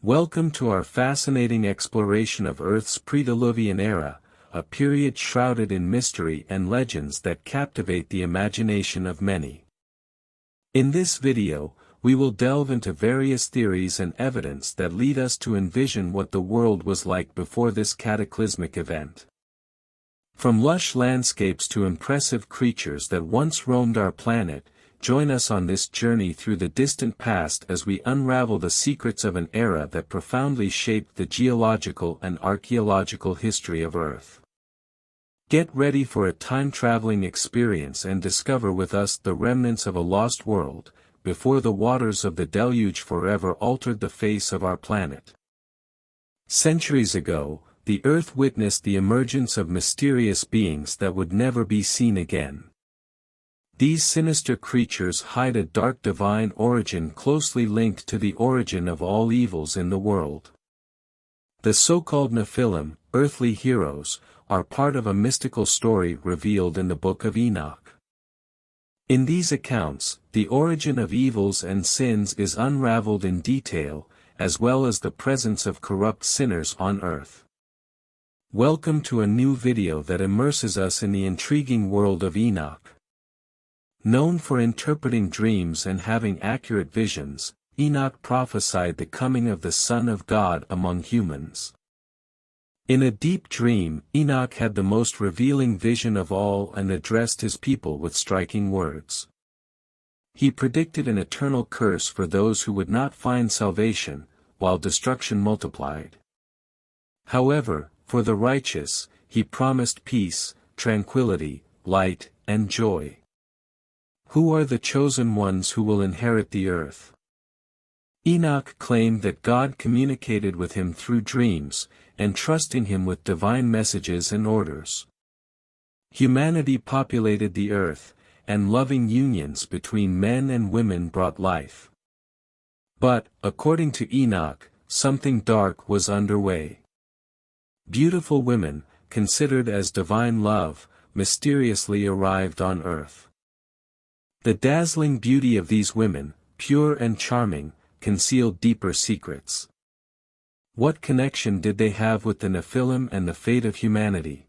Welcome to our fascinating exploration of Earth's pre-diluvian era, a period shrouded in mystery and legends that captivate the imagination of many. In this video, we will delve into various theories and evidence that lead us to envision what the world was like before this cataclysmic event. From lush landscapes to impressive creatures that once roamed our planet, join us on this journey through the distant past as we unravel the secrets of an era that profoundly shaped the geological and archaeological history of Earth. Get ready for a time-traveling experience and discover with us the remnants of a lost world, before the waters of the deluge forever altered the face of our planet. Centuries ago, the Earth witnessed the emergence of mysterious beings that would never be seen again. These sinister creatures hide a dark divine origin closely linked to the origin of all evils in the world. The so-called Nephilim, earthly heroes, are part of a mystical story revealed in the Book of Enoch. In these accounts, the origin of evils and sins is unraveled in detail, as well as the presence of corrupt sinners on Earth. Welcome to a new video that immerses us in the intriguing world of Enoch. Known for interpreting dreams and having accurate visions, Enoch prophesied the coming of the Son of God among humans. In a deep dream, Enoch had the most revealing vision of all and addressed his people with striking words. He predicted an eternal curse for those who would not find salvation, while destruction multiplied. However, for the righteous, he promised peace, tranquility, light, and joy. Who are the chosen ones who will inherit the earth? Enoch claimed that God communicated with him through dreams, entrusting him with divine messages and orders. Humanity populated the earth, and loving unions between men and women brought life. But, according to Enoch, something dark was underway. Beautiful women, considered as divine love, mysteriously arrived on earth. The dazzling beauty of these women, pure and charming, concealed deeper secrets. What connection did they have with the Nephilim and the fate of humanity?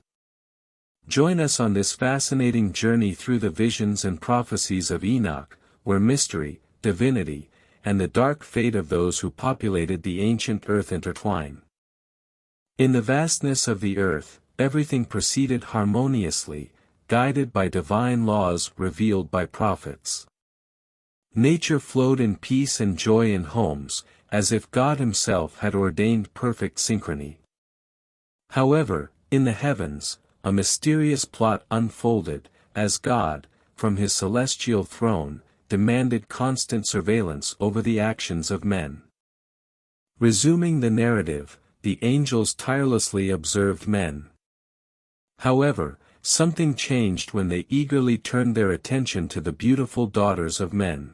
Join us on this fascinating journey through the visions and prophecies of Enoch, where mystery, divinity, and the dark fate of those who populated the ancient earth intertwine. In the vastness of the earth, everything proceeded harmoniously, guided by divine laws revealed by prophets. Nature flowed in peace and joy in homes, as if God himself had ordained perfect synchrony. However, in the heavens, a mysterious plot unfolded, as God, from his celestial throne, demanded constant surveillance over the actions of men. Resuming the narrative, the angels tirelessly observed men. However, something changed when they eagerly turned their attention to the beautiful daughters of men.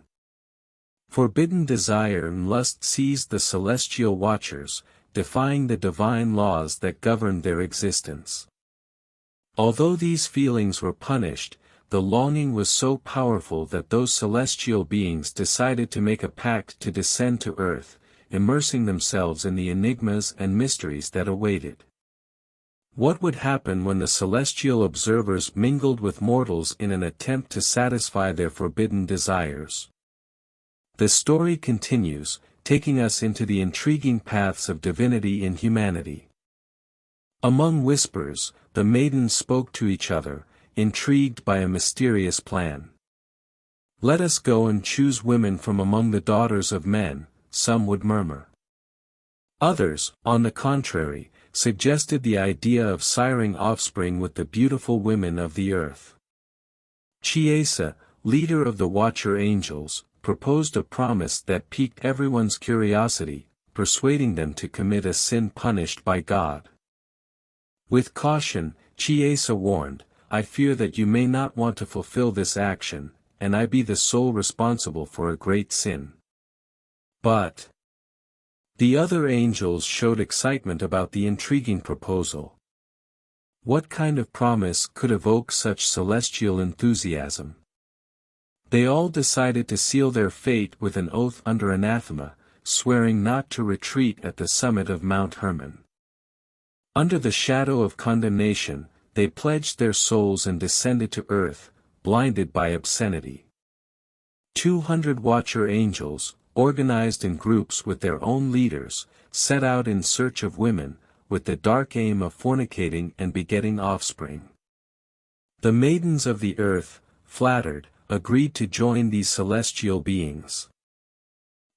Forbidden desire and lust seized the celestial watchers, defying the divine laws that governed their existence. Although these feelings were punished, the longing was so powerful that those celestial beings decided to make a pact to descend to earth, immersing themselves in the enigmas and mysteries that awaited. What would happen when the celestial observers mingled with mortals in an attempt to satisfy their forbidden desires? The story continues, taking us into the intriguing paths of divinity in humanity. Among whispers, the maidens spoke to each other, intrigued by a mysterious plan. "Let us go and choose women from among the daughters of men," some would murmur. Others, on the contrary, suggested the idea of siring offspring with the beautiful women of the earth. Chiesa, leader of the Watcher Angels, proposed a promise that piqued everyone's curiosity, persuading them to commit a sin punished by God. With caution, Chiesa warned, "I fear that you may not want to fulfill this action, and I be the sole responsible for a great sin." But the other angels showed excitement about the intriguing proposal. What kind of promise could evoke such celestial enthusiasm? They all decided to seal their fate with an oath under anathema, swearing not to retreat at the summit of Mount Hermon. Under the shadow of condemnation, they pledged their souls and descended to earth, blinded by obscenity. 200 watcher angels, organized in groups with their own leaders, set out in search of women, with the dark aim of fornicating and begetting offspring. The maidens of the earth, flattered, agreed to join these celestial beings.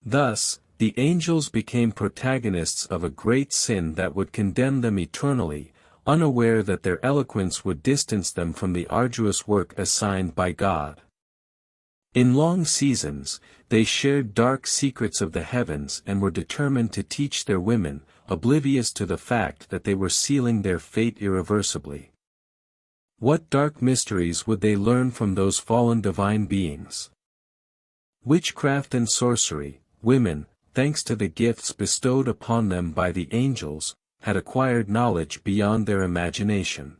Thus, the angels became protagonists of a great sin that would condemn them eternally, unaware that their eloquence would distance them from the arduous work assigned by God. In long seasons, they shared dark secrets of the heavens and were determined to teach their women, oblivious to the fact that they were sealing their fate irreversibly. What dark mysteries would they learn from those fallen divine beings? Witchcraft and sorcery, women, thanks to the gifts bestowed upon them by the angels, had acquired knowledge beyond their imagination.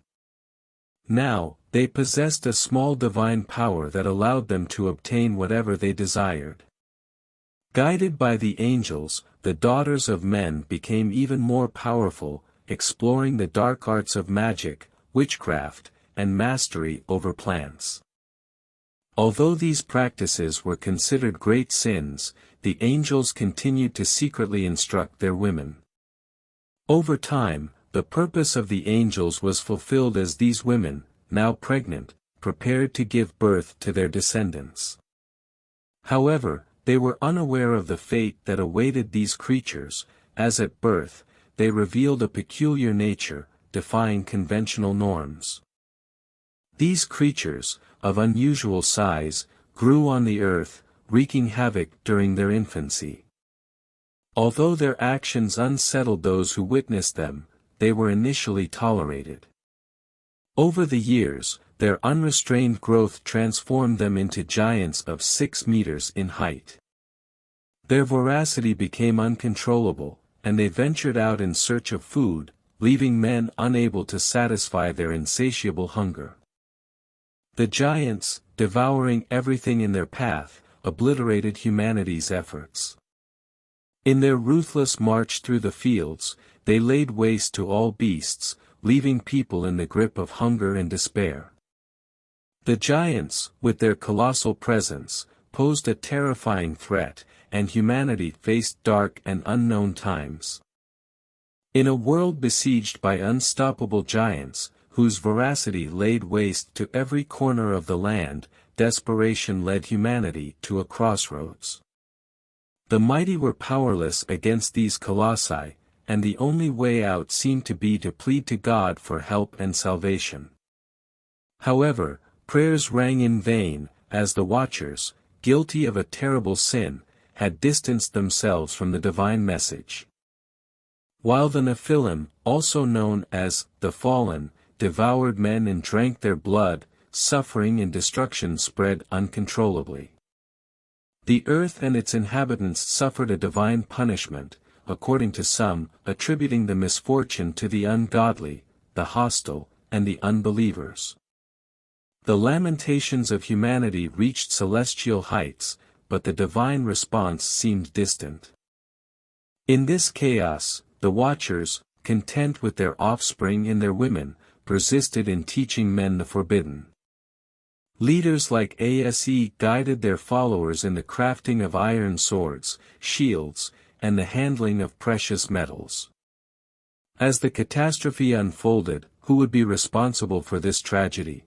Now, they possessed a small divine power that allowed them to obtain whatever they desired. Guided by the angels, the daughters of men became even more powerful, exploring the dark arts of magic, witchcraft, and mastery over plants. Although these practices were considered great sins, the angels continued to secretly instruct their women. Over time, the purpose of the angels was fulfilled as these women, now pregnant, prepared to give birth to their descendants. However, they were unaware of the fate that awaited these creatures, as at birth, they revealed a peculiar nature, defying conventional norms. These creatures, of unusual size, grew on the earth, wreaking havoc during their infancy. Although their actions unsettled those who witnessed them, they were initially tolerated. Over the years, their unrestrained growth transformed them into giants of 6 meters in height. Their voracity became uncontrollable, and they ventured out in search of food, leaving men unable to satisfy their insatiable hunger. The giants, devouring everything in their path, obliterated humanity's efforts. In their ruthless march through the fields, they laid waste to all beasts, leaving people in the grip of hunger and despair. The giants, with their colossal presence, posed a terrifying threat, and humanity faced dark and unknown times. In a world besieged by unstoppable giants, whose voracity laid waste to every corner of the land, desperation led humanity to a crossroads. The mighty were powerless against these colossi, and the only way out seemed to be to plead to God for help and salvation. However, prayers rang in vain, as the watchers, guilty of a terrible sin, had distanced themselves from the divine message. While the Nephilim, also known as the Fallen, devoured men and drank their blood, suffering and destruction spread uncontrollably. The earth and its inhabitants suffered a divine punishment, according to some, attributing the misfortune to the ungodly, the hostile, and the unbelievers. The lamentations of humanity reached celestial heights, but the divine response seemed distant. In this chaos, the watchers, content with their offspring and their women, persisted in teaching men the forbidden. Leaders like Ase guided their followers in the crafting of iron swords, shields, and the handling of precious metals. As the catastrophe unfolded, who would be responsible for this tragedy?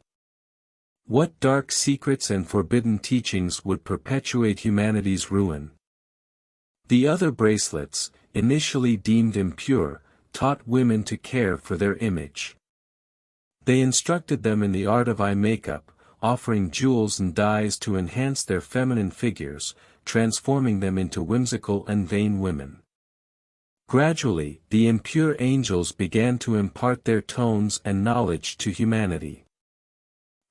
What dark secrets and forbidden teachings would perpetuate humanity's ruin? The other bracelets, initially deemed impure, taught women to care for their image. They instructed them in the art of eye makeup, offering jewels and dyes to enhance their feminine figures, transforming them into whimsical and vain women. Gradually, the impure angels began to impart their tones and knowledge to humanity.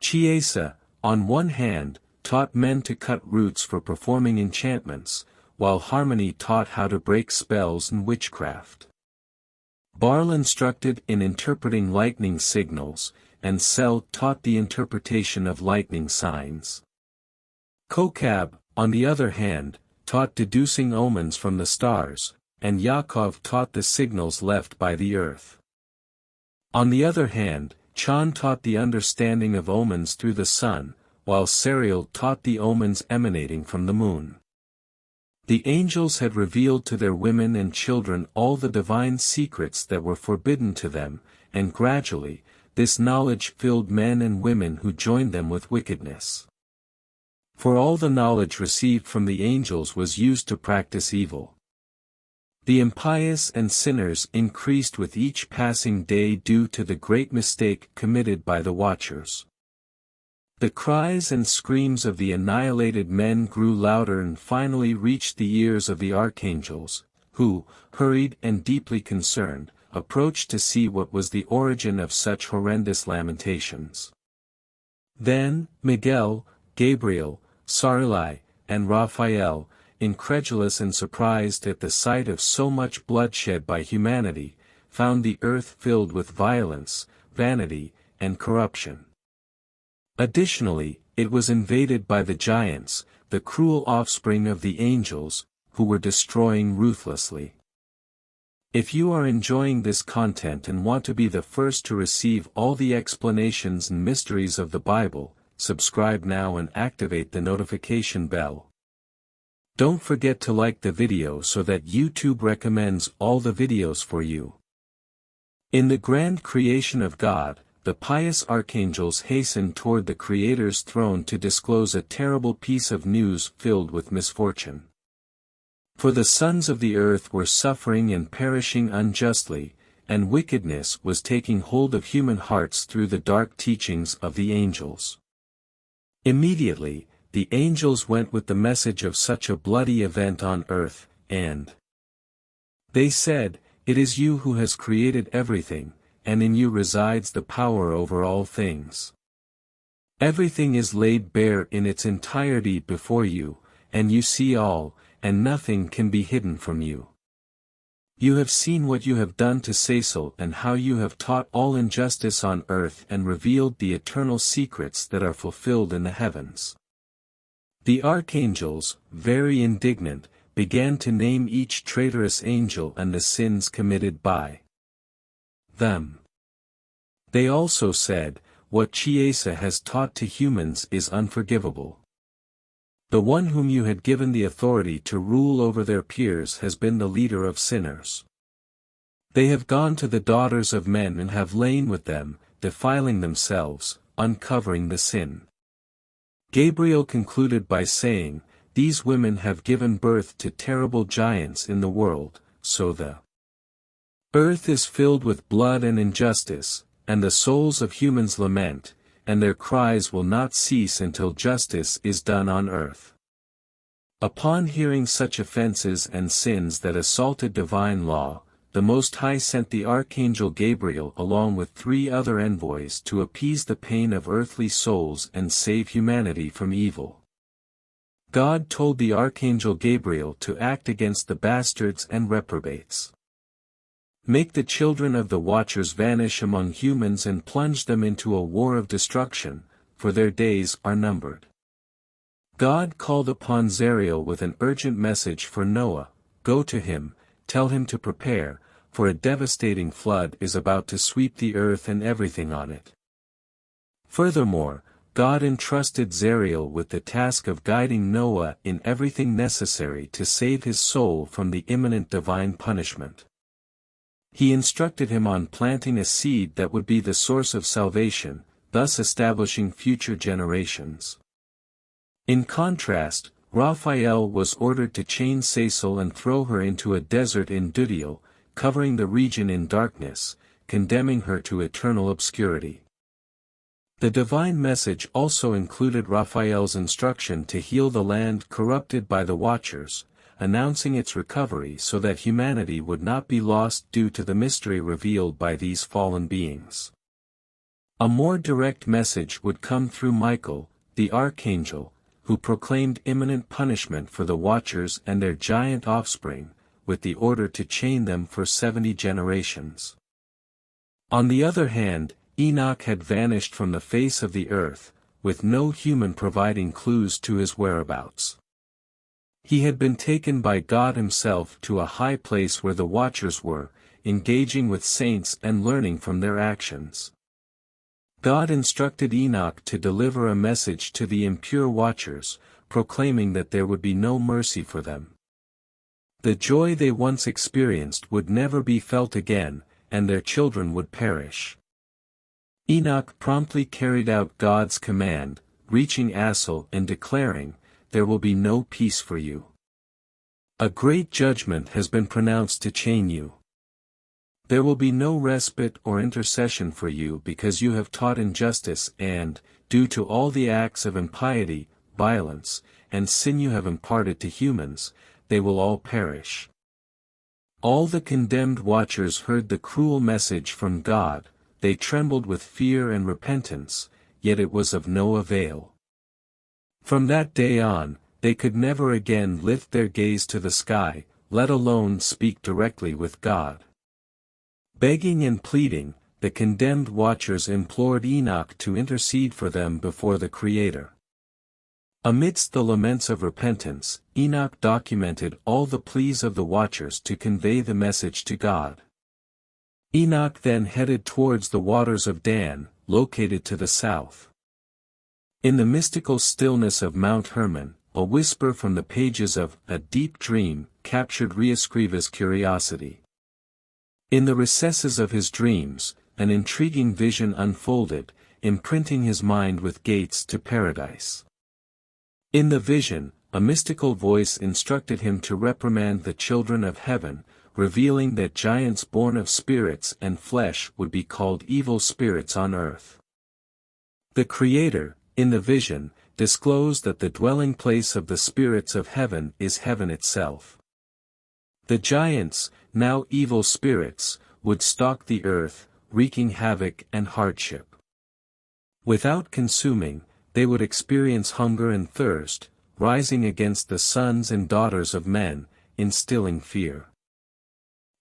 Chiesa, on one hand, taught men to cut roots for performing enchantments, while Harmony taught how to break spells and witchcraft. Barl instructed in interpreting lightning signals, and Sel taught the interpretation of lightning signs. Kokab, on the other hand, taught deducing omens from the stars, and Yaakov taught the signals left by the earth. On the other hand, Chan taught the understanding of omens through the sun, while Serial taught the omens emanating from the moon. The angels had revealed to their women and children all the divine secrets that were forbidden to them, and gradually, this knowledge filled men and women who joined them with wickedness. For all the knowledge received from the angels was used to practice evil. The impious and sinners increased with each passing day due to the great mistake committed by the watchers. The cries and screams of the annihilated men grew louder and finally reached the ears of the archangels, who, hurried and deeply concerned, approached to see what was the origin of such horrendous lamentations. Then, Miguel, Gabriel, Sarilai, and Raphael, incredulous and surprised at the sight of so much bloodshed by humanity, found the earth filled with violence, vanity, and corruption. Additionally, it was invaded by the giants, the cruel offspring of the angels, who were destroying ruthlessly. If you are enjoying this content and want to be the first to receive all the explanations and mysteries of the Bible, subscribe now and activate the notification bell. Don't forget to like the video so that YouTube recommends all the videos for you. In the grand creation of God, the pious archangels hasten toward the Creator's throne to disclose a terrible piece of news filled with misfortune. For the sons of the earth were suffering and perishing unjustly, and wickedness was taking hold of human hearts through the dark teachings of the angels. Immediately, the angels went with the message of such a bloody event on earth, and they said, "It is you who has created everything, and in you resides the power over all things. Everything is laid bare in its entirety before you, and you see all, and nothing can be hidden from you. You have seen what you have done to Sesel and how you have taught all injustice on earth and revealed the eternal secrets that are fulfilled in the heavens." The archangels, very indignant, began to name each traitorous angel and the sins committed by them. They also said, "What Chiesa has taught to humans is unforgivable. The one whom you had given the authority to rule over their peers has been the leader of sinners. They have gone to the daughters of men and have lain with them, defiling themselves, uncovering the sin." Gabriel concluded by saying, "These women have given birth to terrible giants in the world, so the earth is filled with blood and injustice, and the souls of humans lament, and their cries will not cease until justice is done on earth." Upon hearing such offenses and sins that assaulted divine law, the Most High sent the Archangel Gabriel along with 3 other envoys to appease the pain of earthly souls and save humanity from evil. God told the Archangel Gabriel to act against the bastards and reprobates. Make the children of the Watchers vanish among humans and plunge them into a war of destruction, for their days are numbered. God called upon Zariel with an urgent message for Noah, "Go to him, tell him to prepare, for a devastating flood is about to sweep the earth and everything on it." Furthermore, God entrusted Zariel with the task of guiding Noah in everything necessary to save his soul from the imminent divine punishment. He instructed him on planting a seed that would be the source of salvation, thus establishing future generations. In contrast, Raphael was ordered to chain Sesel and throw her into a desert in Dudiel, covering the region in darkness, condemning her to eternal obscurity. The divine message also included Raphael's instruction to heal the land corrupted by the Watchers, announcing its recovery so that humanity would not be lost due to the mystery revealed by these fallen beings. A more direct message would come through Michael, the archangel, who proclaimed imminent punishment for the Watchers and their giant offspring, with the order to chain them for 70 generations. On the other hand, Enoch had vanished from the face of the earth, with no human providing clues to his whereabouts. He had been taken by God himself to a high place where the watchers were, engaging with saints and learning from their actions. God instructed Enoch to deliver a message to the impure watchers, proclaiming that there would be no mercy for them. The joy they once experienced would never be felt again, and their children would perish. Enoch promptly carried out God's command, reaching Asal and declaring, "There will be no peace for you. A great judgment has been pronounced to chain you. There will be no respite or intercession for you because you have taught injustice and, due to all the acts of impiety, violence, and sin you have imparted to humans, they will all perish." All the condemned watchers heard the cruel message from God. They trembled with fear and repentance, yet it was of no avail. From that day on, they could never again lift their gaze to the sky, let alone speak directly with God. Begging and pleading, the condemned watchers implored Enoch to intercede for them before the Creator. Amidst the laments of repentance, Enoch documented all the pleas of the watchers to convey the message to God. Enoch then headed towards the waters of Dan, located to the south. In the mystical stillness of Mount Hermon, a whisper from the pages of A Deep Dream captured Riascriva's curiosity. In the recesses of his dreams, an intriguing vision unfolded, imprinting his mind with gates to paradise. In the vision, a mystical voice instructed him to reprimand the children of heaven, revealing that giants born of spirits and flesh would be called evil spirits on earth. The Creator, in the vision, disclosed that the dwelling place of the spirits of heaven is heaven itself. The giants, now evil spirits, would stalk the earth, wreaking havoc and hardship. Without consuming, they would experience hunger and thirst, rising against the sons and daughters of men, instilling fear.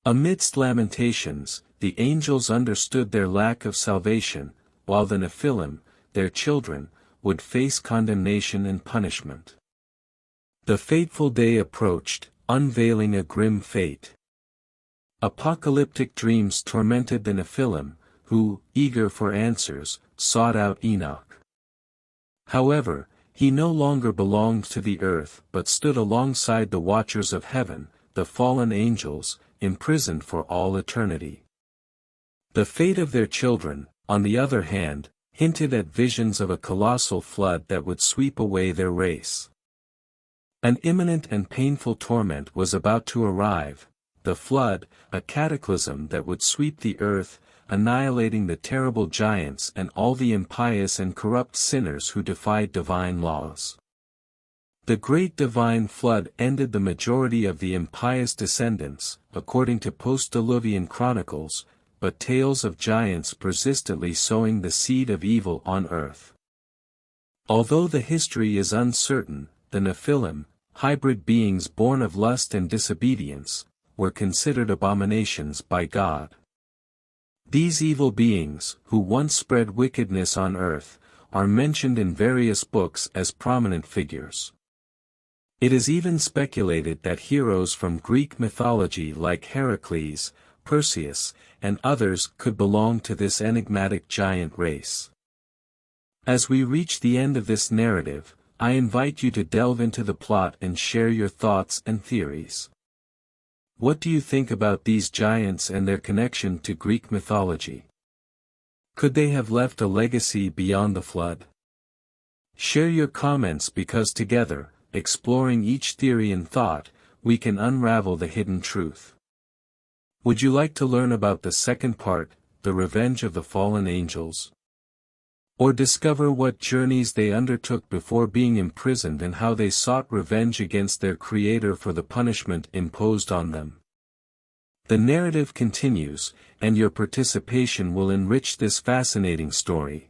Amidst lamentations, the angels understood their lack of salvation, while the Nephilim, their children, would face condemnation and punishment. The fateful day approached, unveiling a grim fate. Apocalyptic dreams tormented the Nephilim, who, eager for answers, sought out Enoch. However, he no longer belonged to the earth but stood alongside the watchers of heaven, the fallen angels, imprisoned for all eternity. The fate of their children, on the other hand, hinted at visions of a colossal flood that would sweep away their race. An imminent and painful torment was about to arrive, the flood, a cataclysm that would sweep the earth, annihilating the terrible giants and all the impious and corrupt sinners who defied divine laws. The great divine flood ended the majority of the impious descendants, according to post-diluvian chronicles, but tales of giants persistently sowing the seed of evil on earth. Although the history is uncertain, the Nephilim, hybrid beings born of lust and disobedience, were considered abominations by God. These evil beings, who once spread wickedness on earth, are mentioned in various books as prominent figures. It is even speculated that heroes from Greek mythology like Heracles, Perseus, and others could belong to this enigmatic giant race. As we reach the end of this narrative, I invite you to delve into the plot and share your thoughts and theories. What do you think about these giants and their connection to Greek mythology? Could they have left a legacy beyond the flood? Share your comments because together, exploring each theory and thought, we can unravel the hidden truth. Would you like to learn about the second part, the revenge of the fallen angels? Or discover what journeys they undertook before being imprisoned and how they sought revenge against their Creator for the punishment imposed on them? The narrative continues, and your participation will enrich this fascinating story.